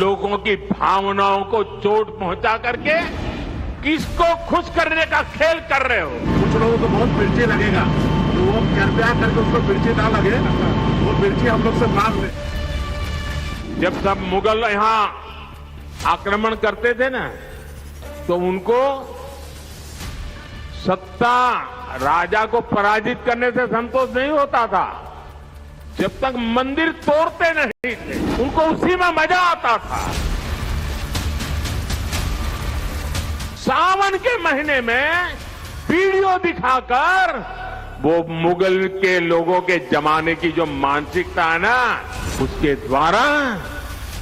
लोगों की भावनाओं को चोट पहुंचा करके किसको खुश करने का खेल कर रहे हो? कुछ लोगों को बहुत मिर्ची लगेगा, तो वो कृपया करके उसको मिर्ची ना लगे, वो मिर्ची हम लोग से मांग ले। जब सब मुगल यहां आक्रमण करते थे ना, तो उनको सत्ता राजा को पराजित करने से संतोष नहीं होता था। जब तक मंदिर तोड़ते नहीं थे, उनको उसी में मजा आता था। सावन के महीने में वीडियो दिखाकर वो मुगल के लोगों के जमाने की जो मानसिकता है ना, उसके द्वारा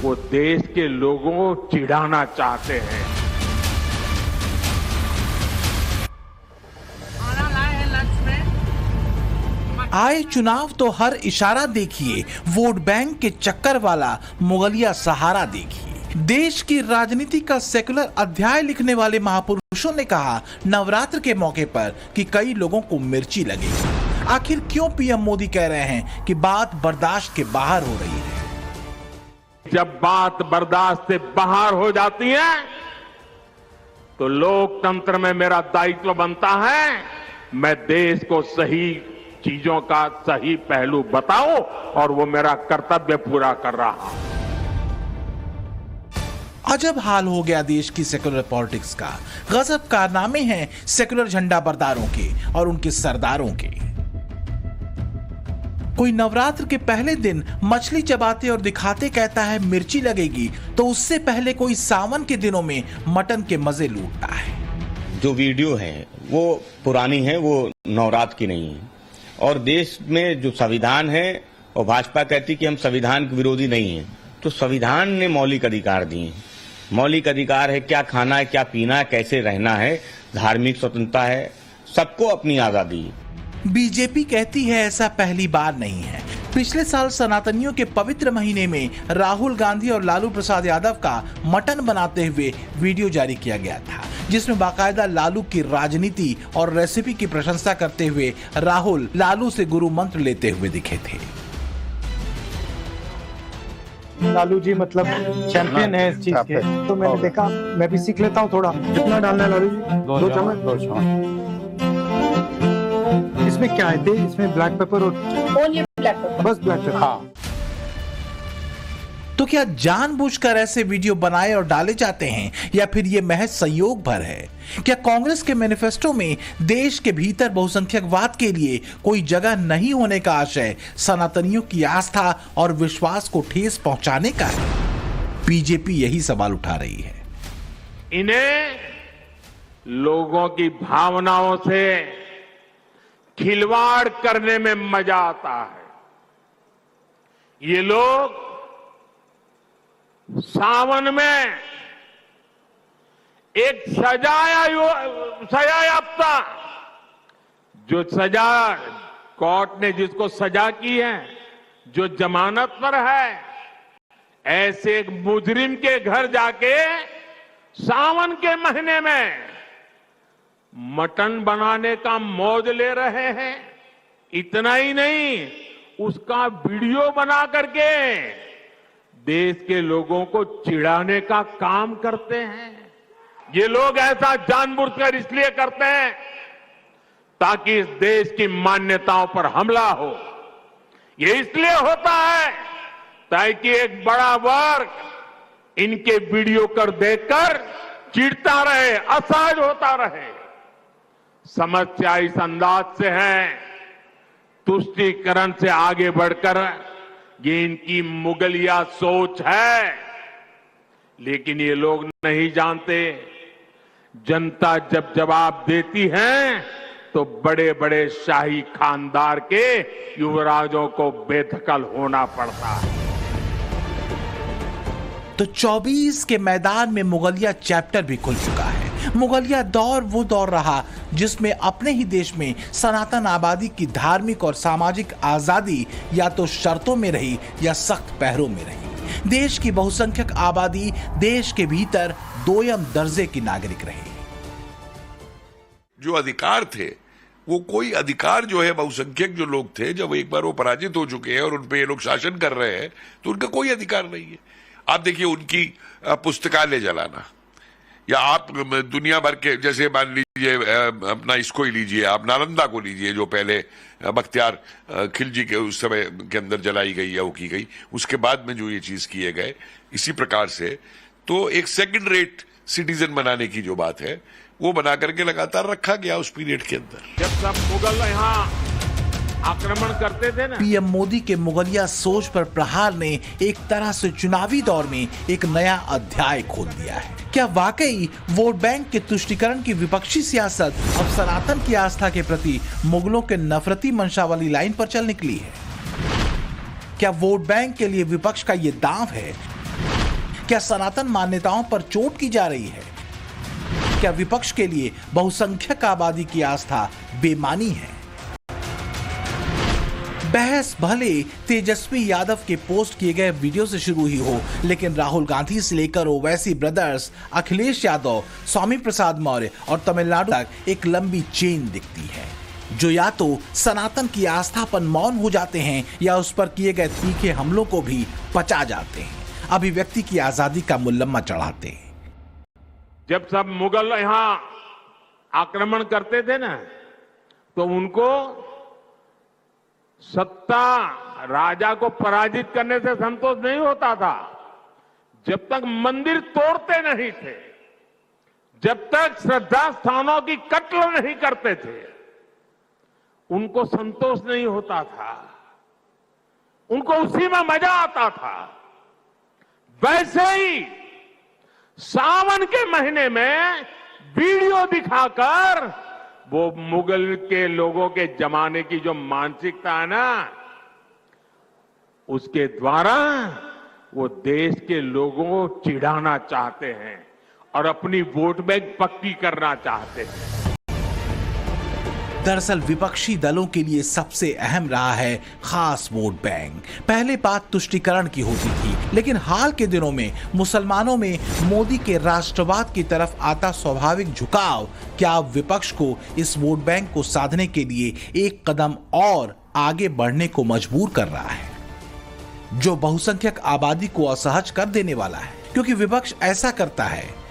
वो देश के लोगों को चिढ़ाना चाहते हैं। आए चुनाव तो हर इशारा देखिए, वोट बैंक के चक्कर वाला मुगलिया सहारा देखिए। देश की राजनीति का सेकुलर अध्याय लिखने वाले महापुरुषों ने कहा नवरात्र के मौके पर कि कई लोगों को मिर्ची लगेगी। आखिर क्यों पीएम मोदी कह रहे हैं कि बात बर्दाश्त के बाहर हो रही है? जब बात बर्दाश्त से बाहर हो जाती है तो लोकतंत्र में मेरा दायित्व बनता है, मैं देश को सही चीजों का सही पहलू बताऊं, और वो मेरा कर्तव्य पूरा कर रहा हूं। अजब हाल हो गया देश की सेकुलर पॉलिटिक्स का। गजब कारनामे हैं सेकुलर झंडा बरदारों के और उनके सरदारों के। कोई नवरात्र के पहले दिन मछली चबाते और दिखाते कहता है मिर्ची लगेगी, तो उससे पहले कोई सावन के दिनों में मटन के मजे लूटता है। जो वीडियो है वो पुरानी है, वो नवरात्र की नहीं है। और देश में जो संविधान है, और भाजपा कहती कि हम संविधान के विरोधी नहीं हैं, तो संविधान ने मौलिक अधिकार दिए हैं। मौलिक अधिकार है क्या खाना है, क्या पीना है, कैसे रहना है, धार्मिक स्वतंत्रता है, सबको अपनी आजादी है। बीजेपी कहती है ऐसा पहली बार नहीं है। पिछले साल सनातनियों के पवित्र महीने में राहुल गांधी और लालू प्रसाद यादव का मटन बनाते हुए वीडियो जारी किया गया था, जिसमें बाकायदा लालू की राजनीति और रेसिपी की प्रशंसा करते हुए राहुल लालू से गुरु मंत्र लेते हुए दिखे थे। लालू जी मतलब चैंपियन है इस चीज के, तो मैंने देखा मैं भी सीख लेता हूँ थोड़ा। कितना डालना है लालू जी? 2 चम्मच। 2 चम्मच। इसमें क्या है? इसमें ब्लैक पेपर और ब्लैक पेपर, बस ब्लैक पेपर। हाँ। तो क्या जानबूझकर ऐसे वीडियो बनाए और डाले जाते हैं, या फिर ये महज संयोग भर है? क्या कांग्रेस के मैनिफेस्टो में देश के भीतर बहुसंख्यकवाद के लिए कोई जगह नहीं होने का आशय सनातनियों की आस्था और विश्वास को ठेस पहुंचाने का है? बीजेपी यही सवाल उठा रही है। इन्हें लोगों की भावनाओं से खिलवाड़ करने में मजा आता है। ये लोग सावन में एक सजायाफ्ता, जो सजा कोर्ट ने जिसको सजा की है, जो जमानत पर है, ऐसे एक मुजरिम के घर जाके सावन के महीने में मटन बनाने का मौज ले रहे हैं। इतना ही नहीं, उसका वीडियो बना करके देश के लोगों को चिढ़ाने का काम करते हैं। ये लोग ऐसा जानबूझकर इसलिए करते हैं ताकि इस देश की मान्यताओं पर हमला हो। ये इसलिए होता है ताकि एक बड़ा वर्ग इनके वीडियो कर देखकर चिढ़ता रहे, असहज होता रहे। समस्या इस अंदाज से है, तुष्टीकरण से आगे बढ़कर ये इनकी मुगलिया सोच है। लेकिन ये लोग नहीं जानते, जनता जब जवाब देती है तो बड़े बड़े शाही खानदार के युवराजों को बेदखल होना पड़ता है। तो 24 के मैदान में मुगलिया चैप्टर भी खुल चुका है। मुगलिया दौर वो दौर रहा जिसमें अपने ही देश में सनातन आबादी की धार्मिक और सामाजिक आजादी या तो शर्तों में रही या सख्त पहरों में रही। देश की बहुसंख्यक आबादी देश के भीतर दोयम दर्जे की नागरिक रही। जो अधिकार थे, वो कोई अधिकार जो है बहुसंख्यक जो लोग थे, जब एक बार वो पराजित हो चुके हैं और उन पे ये लोग शासन कर रहे हैं, तो उनका कोई अधिकार नहीं है। आप देखिए उनकी पुस्तकालय जलाना, या आप दुनिया भर के, जैसे मान लीजिए अपना इसको ही लीजिए, आप नालंदा को लीजिए जो पहले बख्तियार खिलजी के उस समय के अंदर जलाई गई या वो की गई, उसके बाद में जो ये चीज किए गए, इसी प्रकार से तो एक सेकंड रेट सिटीजन बनाने की जो बात है वो बना करके लगातार रखा गया उस पीरियड के अंदर। जब सब मुगल यहाँ आक्रमण करते थे ना, पीएम मोदी के मुगलिया सोच पर प्रहार ने एक तरह से चुनावी दौर में एक नया अध्याय खोल दिया है। क्या वाकई वोट बैंक के तुष्टीकरण की विपक्षी सियासत अब सनातन की आस्था के प्रति मुगलों के नफरती मंशा वाली लाइन पर चल निकली है? क्या वोट बैंक के लिए विपक्ष का ये दांव है? क्या सनातन मान्यताओं पर चोट की जा रही है? क्या विपक्ष के लिए बहुसंख्यक आबादी की आस्था बेमानी है? बहस भले तेजस्वी यादव के पोस्ट किए गए वीडियो से शुरू ही हो, लेकिन राहुल गांधी से लेकर ओवैसी ब्रदर्स, अखिलेश यादव, स्वामी प्रसाद मौर्य और तमिलनाडु तक एक लंबी चेन दिखती है, जो या तो सनातन की आस्था पर मौन हो जाते हैं या उस पर किए गए तीखे हमलों को भी पचा जाते हैं, अभिव्यक्ति की आजादी का मुल्लम्मा चढ़ाते हैं। जब सब मुगल यहाँ आक्रमण करते थे ना, तो उनको सत्ता राजा को पराजित करने से संतोष नहीं होता था। जब तक मंदिर तोड़ते नहीं थे, जब तक श्रद्धा स्थानों की कत्ल नहीं करते थे, उनको संतोष नहीं होता था, उनको उसी में मजा आता था। वैसे ही सावन के महीने में वीडियो दिखाकर वो मुगल के लोगों के जमाने की जो मानसिकता है ना, उसके द्वारा वो देश के लोगों को चिढ़ाना चाहते हैं और अपनी वोट बैंक पक्की करना चाहते हैं। दरअसल विपक्षी दलों के लिए सबसे अहम रहा है खास वोट बैंक। पहले बात तुष्टीकरण की होती थी, लेकिन हाल के दिनों में मुसलमानों में मोदी के राष्ट्रवाद की तरफ आता स्वाभाविक झुकाव क्या विपक्ष को इस वोट बैंक को साधने के लिए एक कदम और आगे बढ़ने को मजबूर कर रहा है, जो बहुसंख्यक आबादी को असहज कर देने वाला है। क्योंकि विपक्ष ऐसा करता है,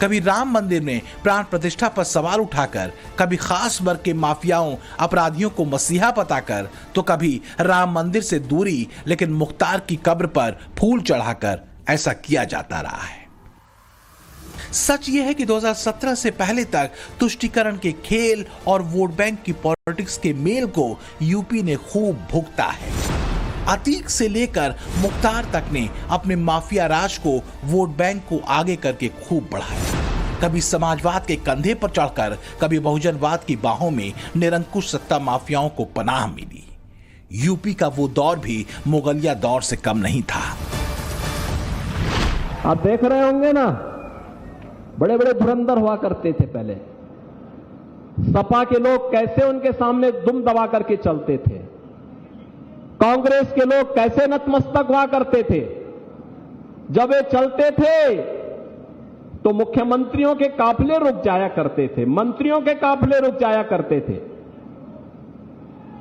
कभी राम मंदिर में प्राण प्रतिष्ठा पर सवाल उठाकर, कभी खास वर्ग के माफियाओं अपराधियों को मसीहा बताकर, तो कभी राम मंदिर से दूरी लेकिन मुख्तार की कब्र पर फूल चढ़ाकर ऐसा किया जाता रहा है। सच यह है कि 2017 से पहले तक तुष्टीकरण के खेल और वोट बैंक की पॉलिटिक्स के मेल को यूपी ने खूब भुगता है। अतीक से लेकर मुख्तार तक ने अपने माफिया राज को वोट बैंक को आगे करके खूब बढ़ाया। कभी समाजवाद के कंधे पर चढ़कर, कभी बहुजनवाद की बाहों में निरंकुश सत्ता माफियाओं को पनाह मिली। यूपी का वो दौर भी मुगलिया दौर से कम नहीं था। आप देख रहे होंगे ना, बड़े बड़े धुरंधर हुआ करते थे पहले। सपा के लोग कैसे उनके सामने दुम दबा करके चलते थे, कांग्रेस के लोग कैसे नतमस्तक हुआ करते थे। जब वे चलते थे तो मुख्यमंत्रियों के काफिले रुक जाया करते थे, मंत्रियों के काफिले रुक जाया करते थे।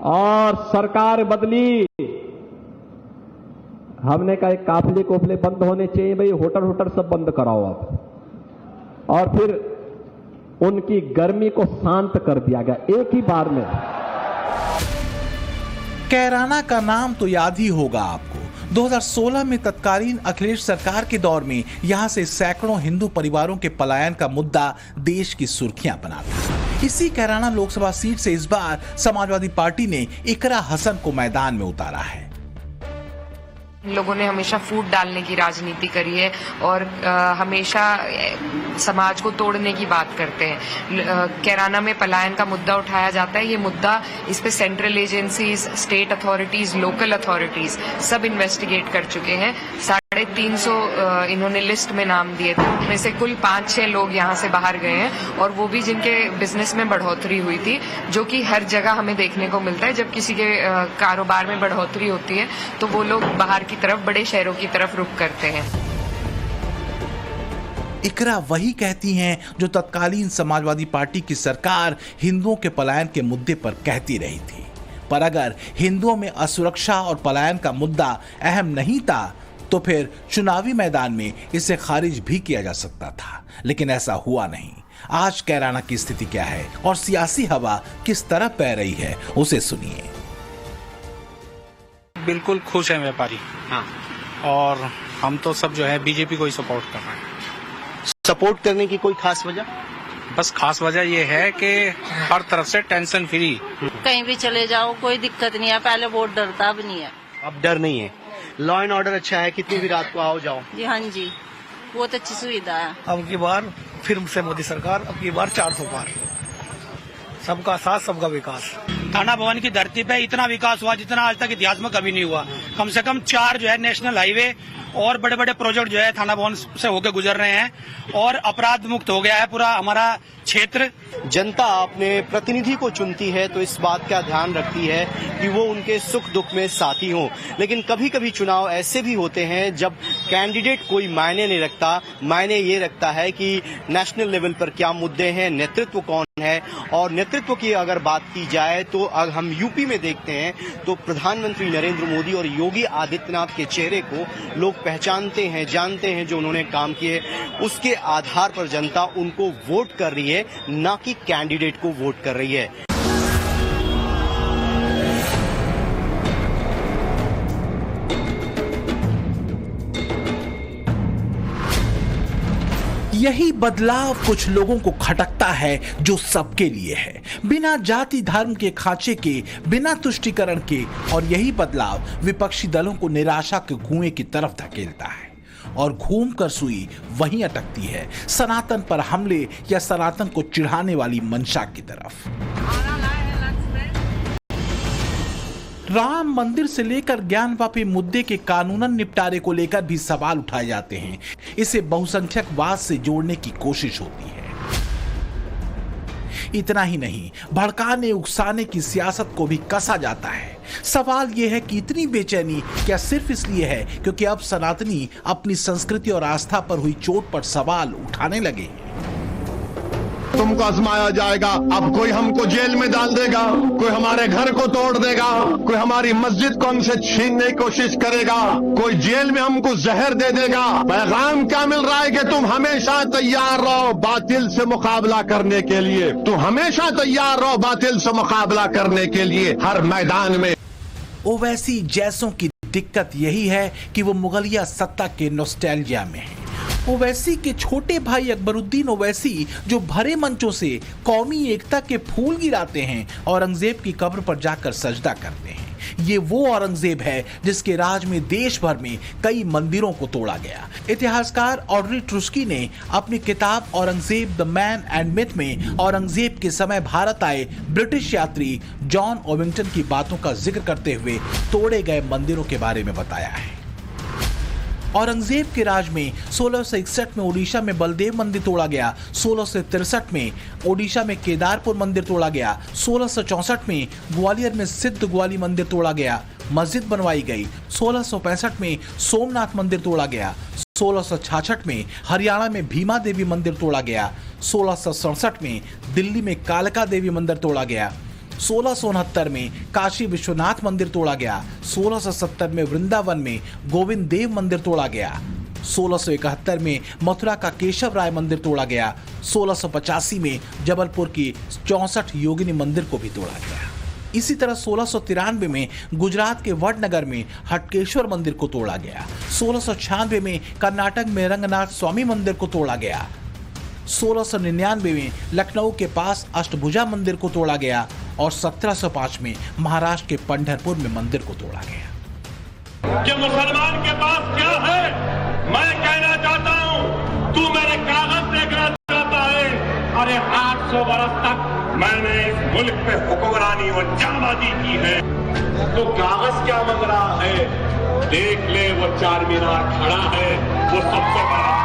और सरकार बदली, हमने कहा काफिले कोफिले बंद होने चाहिए भाई, होटल होटल सब बंद कराओ आप। और फिर उनकी गर्मी को शांत कर दिया गया एक ही बार में। कैराना का नाम तो याद ही होगा आपको। 2016 में तत्कालीन अखिलेश सरकार के दौर में यहां से सैकड़ों हिंदू परिवारों के पलायन का मुद्दा देश की सुर्खियां बना था। इसी कैराना लोकसभा सीट से इस बार समाजवादी पार्टी ने इकरा हसन को मैदान में उतारा है। लोगों ने हमेशा फूट डालने की राजनीति करी है और हमेशा समाज को तोड़ने की बात करते हैं। कैराना में पलायन का मुद्दा उठाया जाता है। ये मुद्दा, इस पे central agencies, state authorities, local authorities सब इन्वेस्टिगेट कर चुके हैं। 350 इन्होंने लिस्ट में नाम दिए थे, उनमें से कुल 5-6 लोग यहाँ से बाहर गए हैं, और वो भी जिनके बिजनेस में बढ़ोतरी हुई थी, जो कि हर जगह हमें देखने को मिलता है। जब किसी के कारोबार में बढ़ोतरी होती है तो वो लोग बाहर की तरफ, बड़े शहरों की तरफ रुख करते हैं। इकरा वही कहती हैं जो तत्कालीन समाजवादी पार्टी की सरकार हिंदुओं के पलायन के मुद्दे पर कहती रही थी। पर अगर हिंदुओं में असुरक्षा और पलायन का मुद्दा अहम नहीं था, तो फिर चुनावी मैदान में इसे खारिज भी किया जा सकता था, लेकिन ऐसा हुआ नहीं। आज कैराना की स्थिति क्या है और सियासी हवा किस तरह बह रही है, उसे सुनिए। बिल्कुल खुश हैं व्यापारी। हाँ। और हम तो सब जो है बीजेपी को ही सपोर्ट कर रहे हैं। सपोर्ट करने की कोई खास वजह? बस खास वजह ये है कि हर तरफ से टेंशन फ्री, कहीं भी चले जाओ कोई दिक्कत नहीं है। पहले बहुत डरता अब नहीं है। अब डर नहीं है। लॉ एंड ऑर्डर अच्छा है, कितनी भी रात को आओ जाओ। जी हाँ जी, बहुत अच्छी सुविधा है। अब की बार फिर से मोदी सरकार, अब की बार 400 पार। सबका साथ सबका विकास। थाना भवन की धरती पे इतना विकास हुआ जितना आज तक इतिहास में कभी नहीं हुआ। कम से कम 4 जो है नेशनल हाईवे और बड़े बड़े प्रोजेक्ट जो है थाना भवन से होकर गुजर रहे हैं और अपराध मुक्त हो गया है पूरा हमारा क्षेत्र। जनता अपने प्रतिनिधि को चुनती है तो इस बात का ध्यान रखती है कि वो उनके सुख दुख में साथी हो, लेकिन कभी कभी चुनाव ऐसे भी होते हैं जब कैंडिडेट कोई मायने नहीं रखता। मायने ये रखता है कि नेशनल लेवल पर क्या मुद्दे हैं, नेतृत्व कौन है। और नेतृत्व की अगर बात की जाए तो अगर हम यूपी में देखते हैं तो प्रधानमंत्री नरेंद्र मोदी और योगी आदित्यनाथ के चेहरे को लोग पहचानते हैं, जानते हैं जो उन्होंने काम किए। उसके आधार पर जनता उनको वोट कर रही है, ना कि कैंडिडेट को वोट कर रही है। यही बदलाव कुछ लोगों को खटकता है जो सबके लिए है, बिना जाति धर्म के खांचे के, बिना तुष्टीकरण के। और यही बदलाव विपक्षी दलों को निराशा के कुएं की तरफ धकेलता है और घूमकर सुई वहीं अटकती है, सनातन पर हमले या सनातन को चिढ़ाने वाली मंशा की तरफ। राम मंदिर से लेकर ज्ञानवापी मुद्दे के कानूनन निपटारे को लेकर भी सवाल उठाए जाते हैं। इसे बहुसंख्यकवाद से जोड़ने की कोशिश होती है। इतना ही नहीं, भड़काने उकसाने की सियासत को भी कसा जाता है। सवाल यह है कि इतनी बेचैनी क्या सिर्फ इसलिए है क्योंकि अब सनातनी अपनी संस्कृति और आस्था पर हुई चोट पर सवाल उठाने लगे हैं। तुमको आजमाया जाएगा। अब कोई हमको जेल में डाल देगा, कोई हमारे घर को तोड़ देगा, कोई हमारी मस्जिद को हमसे छीनने की कोशिश करेगा, कोई जेल में हमको जहर दे देगा। पैगाम क्या मिल रहा है कि तुम हमेशा तैयार रहो बातिल से मुकाबला करने के लिए। तुम हमेशा तैयार रहो बातिल से मुकाबला करने के लिए हर मैदान में। ओवैसी जैसों की दिक्कत यही है कि वो मुगलिया सत्ता के नॉस्टैल्जिया में है। ओवैसी के छोटे भाई अकबरुद्दीन ओवैसी जो भरे मंचों से कौमी एकता के फूल गिराते हैं, औरंगजेब की कब्र पर जाकर सजदा करते हैं। ये वो औरंगजेब है जिसके राज में देश भर में कई मंदिरों को तोड़ा गया। इतिहासकार ऑड्री ट्रुस्की ने अपनी किताब Aurangzeb the man and myth में औरंगजेब के समय भारत आए ब्रिटिश यात्री जॉन ओविंगटन की बातों का जिक्र करते हुए तोड़े गए मंदिरों के बारे में बताया है। औरंगजेब के राज में 1661 में ओडिशा में बलदेव मंदिर तोड़ा गया, 1663 में ओडिशा में केदारपुर मंदिर तोड़ा गया, 1664 में ग्वालियर में सिद्ध ग्वाली मंदिर तोड़ा गया, मस्जिद बनवाई गई, 1665 में सोमनाथ मंदिर तोड़ा गया, 1666 में हरियाणा में भीमा देवी मंदिर तोड़ा गया, 1667 में दिल्ली में कालका देवी मंदिर तोड़ा गया, 1669 में काशी विश्वनाथ मंदिर तोड़ा गया, 1670 में वृंदावन में गोविंद देव मंदिर तोड़ा गया, 1671 में मथुरा का केशव राय मंदिर तोड़ा गया, 1685 में जबलपुर की 64 योगिनी मंदिर को भी तोड़ा गया। इसी तरह 1693 में गुजरात के वडनगर में हटकेश्वर मंदिर को तोड़ा गया, 1696 में कर्नाटक में रंगनाथ स्वामी मंदिर को तोड़ा गया, 1699 में लखनऊ के पास अष्टभुजा मंदिर को तोड़ा गया और 1705 में महाराष्ट्र के पंढरपुर में मंदिर को तोड़ा गया। कि मुसलमान के पास क्या है, मैं कहना चाहता हूं, तू मेरे कागज देखना चाहता है। अरे 800 बरस तक मैंने इस मुल्क पे हुक्मरानी और जाबाजी की है, तो कागज क्या मांग रहा है? देख ले, वो चार मीनार खड़ा है, वो सबसे बड़ा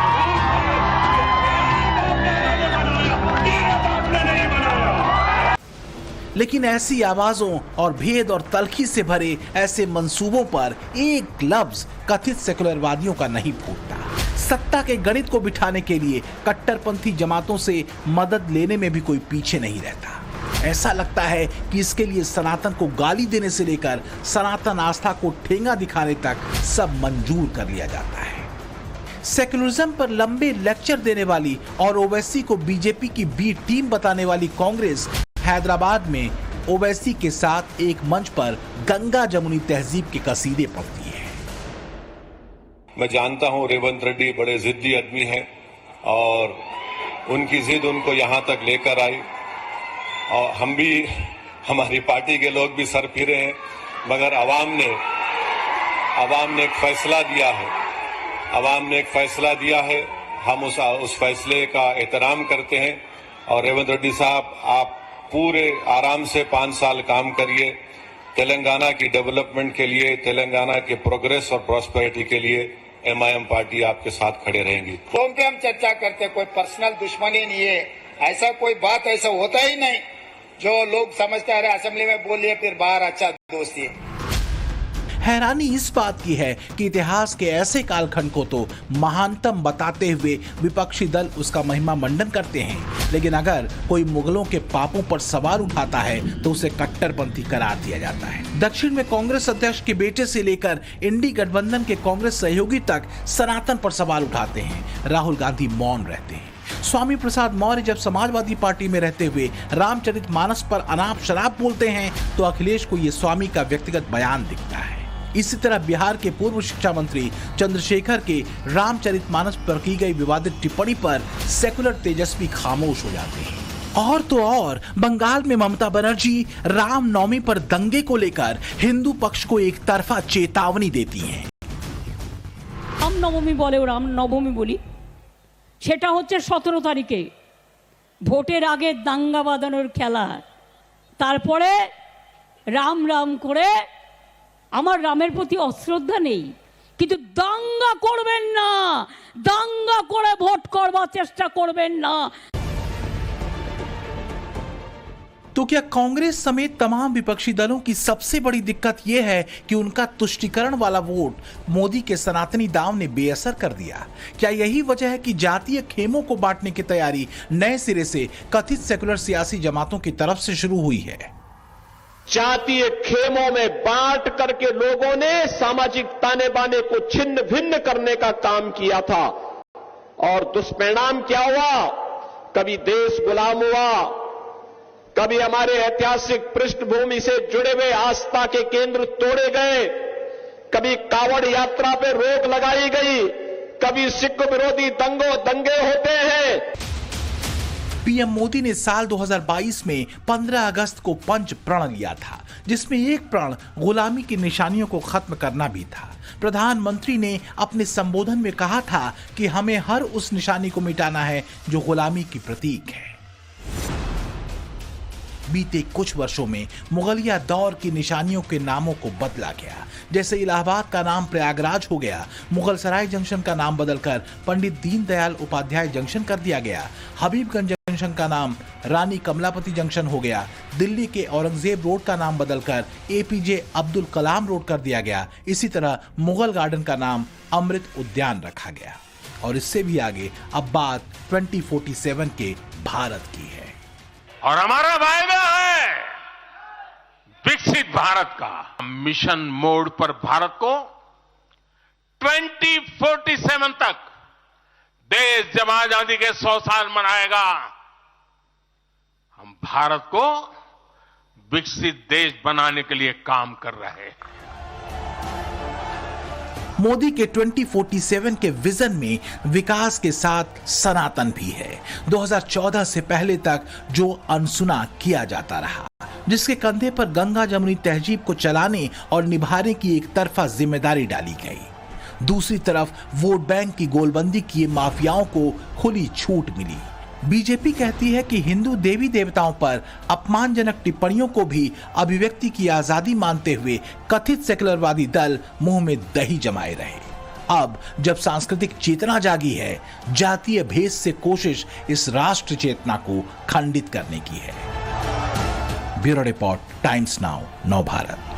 लेकिन ऐसी आवाजों और भेद और तलखी से भरे ऐसे मंसूबों पर एक लफ्ज कथित सेकुलरवादियों का नहीं फूटता। सत्ता के गणित को बिठाने के लिए कट्टरपंथी जमातों से मदद लेने में भी कोई पीछे नहीं रहता। ऐसा लगता है कि इसके लिए सनातन को गाली देने से लेकर सनातन आस्था को ठेंगा दिखाने तक सब मंजूर कर लिया जाता है। सेक्युलरिज्म पर लंबे लेक्चर देने वाली और ओवैसी को बीजेपी की बी टीम बताने वाली कांग्रेस हैदराबाद में ओवैसी के साथ एक मंच पर गंगा जमुनी तहजीब के कसीदे पढ़ती है। मैं जानता हूं रेवंत रेड्डी बड़े जिद्दी आदमी हैं और उनकी जिद उनको यहां तक लेकर आई और हम भी, हमारी पार्टी के लोग भी सर फिरे हैं, मगर आवाम ने एक फैसला दिया है। आवाम ने एक फैसला दिया है, हम उस फैसले का एहतराम करते हैं। और रेवंत रेड्डी साहब, आप पूरे आराम से 5 साल काम करिए। तेलंगाना की डेवलपमेंट के लिए, तेलंगाना के प्रोग्रेस और प्रॉस्पेरिटी के लिए एमआईएम पार्टी आपके साथ खड़े रहेंगी। फोन पे हम चर्चा करते, कोई पर्सनल दुश्मनी नहीं है, ऐसा कोई बात ऐसा होता ही नहीं जो लोग समझते हैं असेंबली में बोलिए फिर बाहर अच्छा दोस्ती है। हैरानी इस बात की है कि इतिहास के ऐसे कालखंड को तो महानतम बताते हुए विपक्षी दल उसका महिमा मंडन करते हैं, लेकिन अगर कोई मुगलों के पापों पर सवाल उठाता है तो उसे कट्टरपंथी करार दिया जाता है। दक्षिण में कांग्रेस अध्यक्ष के बेटे से लेकर इंडी गठबंधन के कांग्रेस सहयोगी तक सनातन पर सवाल उठाते हैं। राहुल गांधी मौन रहते हैं। स्वामी प्रसाद मौर्य जब समाजवादी पार्टी में रहते हुए रामचरितमानस पर अनाप शराब बोलते हैं तो अखिलेश को ये स्वामी का व्यक्तिगत बयान दिखता है। इसी तरह बिहार के पूर्व शिक्षा मंत्री चंद्रशेखर के रामचरितमानस पर की गई विवादित टिप्पणी पर सेकुलर तेजस्वी खामोश हो जाते हैं। और तो और बंगाल में ममता बनर्जी रामनवमी पर दंगे को लेकर हिंदू पक्ष को एक तरफा चेतावनी देती हैं। रामनवमी बोले रामनवमी बोली, সেটা হচ্ছে 17 তারিখে ভোটের আগে দাঙ্গা বাঁধানোর খেলা, তারপরে রাম রাম করে আমার রামের প্রতি অশ্রদ্ধা নেই, কিন্তু দাঙ্গা করবেন না, দাঙ্গা করে ভোট করবার চেষ্টা করবেন না। तो क्या कांग्रेस समेत तमाम विपक्षी दलों की सबसे बड़ी दिक्कत यह है कि उनका तुष्टीकरण वाला वोट मोदी के सनातनी दांव ने बेअसर कर दिया? क्या यही वजह है कि जातीय खेमों को बांटने की तैयारी नए सिरे से कथित सेकुलर सियासी जमातों की तरफ से शुरू हुई है? जातीय खेमों में बांट करके लोगों ने सामाजिक ताने बाने को छिन्न भिन्न करने का काम किया था और दुष्परिणाम क्या हुआ? कभी देश गुलाम हुआ, कभी हमारे ऐतिहासिक पृष्ठभूमि से जुड़े हुए आस्था के केंद्र तोड़े गए, कभी कावड़ यात्रा पे रोक लगाई गई, कभी सिख विरोधी दंगे होते हैं। पीएम मोदी ने साल 2022 में 15 अगस्त को पंच प्रण लिया था, जिसमें एक प्रण गुलामी की निशानियों को खत्म करना भी था। प्रधानमंत्री ने अपने संबोधन में कहा था कि हमें हर उस निशानी को मिटाना है जो गुलामी की प्रतीक है। बीते कुछ वर्षों में मुगलिया दौर की निशानियों के नामों को बदला गया, जैसे इलाहाबाद का नाम प्रयागराज हो गया, मुगल सराय जंक्शन का नाम बदलकर पंडित दीनदयाल उपाध्याय जंक्शन कर दिया गया, हबीबगंज जंक्शन का नाम रानी कमलापति जंक्शन हो गया, दिल्ली के औरंगजेब रोड का नाम बदलकर एपीजे अब्दुल कलाम रोड कर दिया गया। इसी तरह मुगल गार्डन का नाम अमृत उद्यान रखा गया। और इससे भी आगे अब बात 2047 के भारत की है और हमारा वायदा है विकसित भारत का। मिशन मोड पर भारत को 2047 तक देश जब आजादी के 100 साल मनाएगा, हम भारत को विकसित देश बनाने के लिए काम कर रहे हैं। मोदी के 2047 के विजन में विकास के साथ सनातन भी है। 2014 से पहले तक जो अनसुना किया जाता रहा, जिसके कंधे पर गंगा जमुनी तहजीब को चलाने और निभाने की एक तरफा जिम्मेदारी डाली गई। दूसरी तरफ वोट बैंक की गोलबंदी किए माफियाओं को खुली छूट मिली। बीजेपी कहती है कि हिंदू देवी देवताओं पर अपमानजनक टिप्पणियों को भी अभिव्यक्ति की आजादी मानते हुए कथित सेकुलरवादी दल मुंह में दही जमाए रहे। अब जब सांस्कृतिक चेतना जागी है, जातीय भेद से कोशिश इस राष्ट्र चेतना को खंडित करने की है। ब्यूरो रिपोर्ट, टाइम्स नाउ, नव भारत।